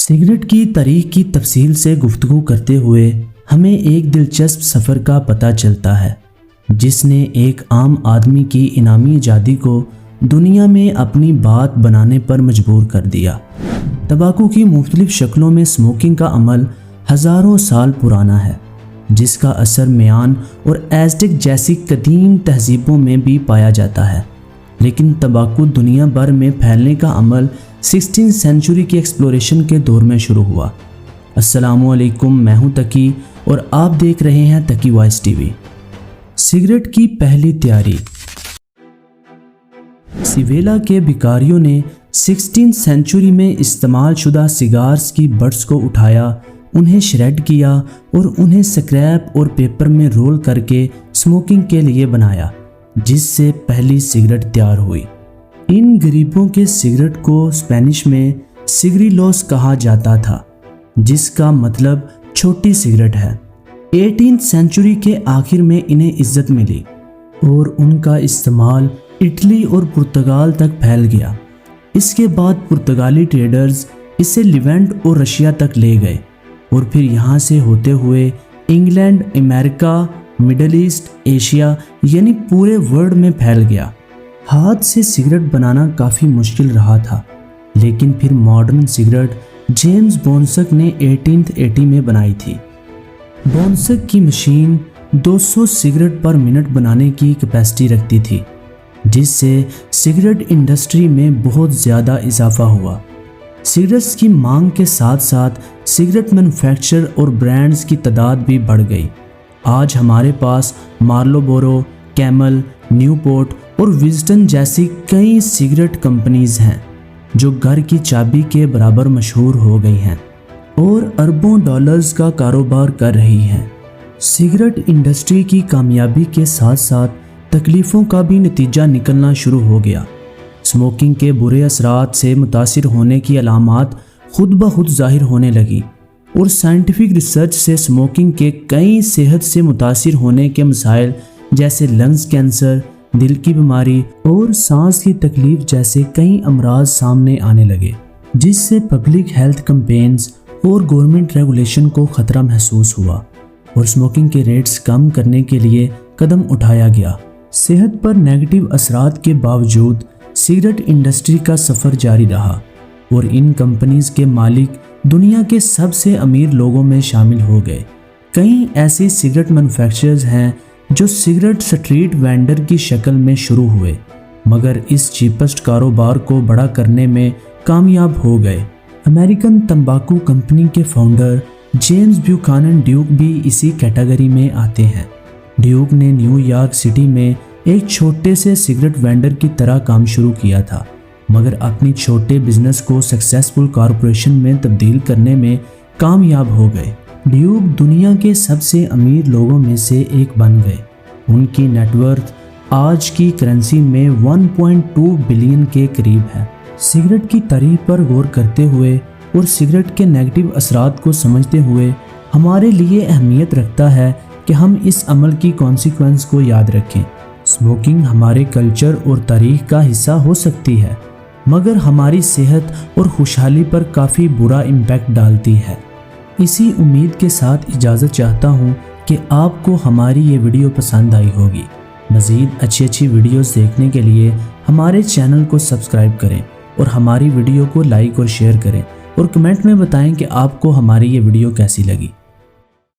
Cigarette کی تاریخ کی تفصیل سے گفتگو کرتے ہوئے ہمیں ایک دلچسپ سفر کا پتہ چلتا ہے جس نے ایک عام آدمی کی انعامی ایجادی کو دنیا میں اپنی بات بنانے پر مجبور کر دیا۔ تمباکو کی مختلف شکلوں میں اسموکنگ کا عمل ہزاروں سال پرانا ہے، جس کا اثر میان اور ایزٹیک جیسی قدیم تہذیبوں میں بھی پایا جاتا ہے، لیکن تمباکو دنیا بھر میں پھیلنے کا عمل 16 سینچری کی ایکسپلوریشن کے دور میں شروع ہوا۔ السلام علیکم، میں ہوں تقی اور آپ دیکھ رہے ہیں Taqi voice TV. Cigarette کی پہلی تیاری۔ سیویلا کے بھکاریوں نے 16 سینچری میں استعمال شدہ سگارز کی بٹس کو اٹھایا، انہیں شریڈ کیا اور انہیں سکریپ اور پیپر میں رول کر کے اسموکنگ کے لیے بنایا، جس سے پہلی سگریٹ تیار ہوئی۔ ان غریبوں کے سگریٹ کو اسپینش میں سگریلوس کہا جاتا تھا، جس کا مطلب چھوٹی سگریٹ ہے۔ 18 سینچری کے آخر میں انہیں عزت ملی اور ان کا استعمال اٹلی اور پرتگال تک پھیل گیا۔ اس کے بعد پرتگالی ٹریڈرز اسے لیونٹ اور رشیا تک لے گئے اور پھر یہاں سے ہوتے ہوئے انگلینڈ، امریکہ، مڈل ایسٹ، ایشیا یعنی پورے ورلڈ میں پھیل گیا۔ ہاتھ سے سگریٹ بنانا کافی مشکل رہا تھا، لیکن پھر ماڈرن سگریٹ جیمز بونسک نے 1880 میں بنائی تھی۔ بونسک کی مشین 200 سگریٹ پر منٹ بنانے کی کیپیسٹی رکھتی تھی، جس سے سگریٹ انڈسٹری میں بہت زیادہ اضافہ ہوا۔ سگریٹس کی مانگ کے ساتھ ساتھ سگریٹ مینوفیکچرر اور برانڈز کی تعداد بھی بڑھ گئی۔ آج ہمارے پاس Marlboro, Camel, Newport اور وزڈن جیسی کئی سگریٹ کمپنیز ہیں جو گھر کی چابی کے برابر مشہور ہو گئی ہیں اور اربوں ڈالرز کا کاروبار کر رہی ہیں۔ سگریٹ انڈسٹری کی کامیابی کے ساتھ ساتھ تکلیفوں کا بھی نتیجہ نکلنا شروع ہو گیا۔ اسموکنگ کے برے اثرات سے متاثر ہونے کی علامات خود بخود ظاہر ہونے لگی اور سائنٹیفک ریسرچ سے اسموکنگ کے کئی صحت سے متاثر ہونے کے مسائل جیسے لنگز کینسر، دل کی بیماری اور سانس کی تکلیف جیسے کئی امراض سامنے آنے لگے، جس سے پبلک ہیلتھ کمپینز اور گورنمنٹ ریگولیشن کو خطرہ محسوس ہوا اور اسموکنگ کے ریٹس کم کرنے کے لیے قدم اٹھایا گیا۔ صحت پر نیگیٹو اثرات کے باوجود سگریٹ انڈسٹری کا سفر جاری رہا اور ان کمپنیز کے مالک دنیا کے سب سے امیر لوگوں میں شامل ہو گئے۔ کئی ایسی سگریٹ مینوفیکچررز ہیں جو سگریٹ سٹریٹ وینڈر کی شکل میں شروع ہوئے، مگر اس چیپسٹ کاروبار کو بڑا کرنے میں کامیاب ہو گئے۔ امریکن تمباکو کمپنی کے فاؤنڈر جیمز بیوکانن ڈیوک بھی اسی کیٹیگری میں آتے ہیں۔ ڈیوک نے نیو یارک سٹی میں ایک چھوٹے سے سگریٹ وینڈر کی طرح کام شروع کیا تھا، مگر اپنی چھوٹے بزنس کو سکسیسفل کارپوریشن میں تبدیل کرنے میں کامیاب ہو گئے۔ ڈیوک دنیا کے سب سے امیر لوگوں میں سے ایک بن گئے۔ ان کی نیٹ ورتھ آج کی کرنسی میں 1.2 بلین کے قریب ہے۔ سگریٹ کی تاریخ پر غور کرتے ہوئے اور سگریٹ کے نیگیٹو اثرات کو سمجھتے ہوئے ہمارے لیے اہمیت رکھتا ہے کہ ہم اس عمل کی کانسیکوینس کو یاد رکھیں۔ اسموکنگ ہمارے کلچر اور تاریخ کا حصہ ہو سکتی ہے، مگر ہماری صحت اور خوشحالی پر کافی برا امپیکٹ ڈالتی ہے۔ اسی امید کے ساتھ اجازت چاہتا ہوں کہ آپ کو ہماری یہ ویڈیو پسند آئی ہوگی۔ مزید اچھی ویڈیوز دیکھنے کے لیے ہمارے چینل کو سبسکرائب کریں اور ہماری ویڈیو کو لائک اور شیئر کریں اور کمنٹ میں بتائیں کہ آپ کو ہماری یہ ویڈیو کیسی لگی۔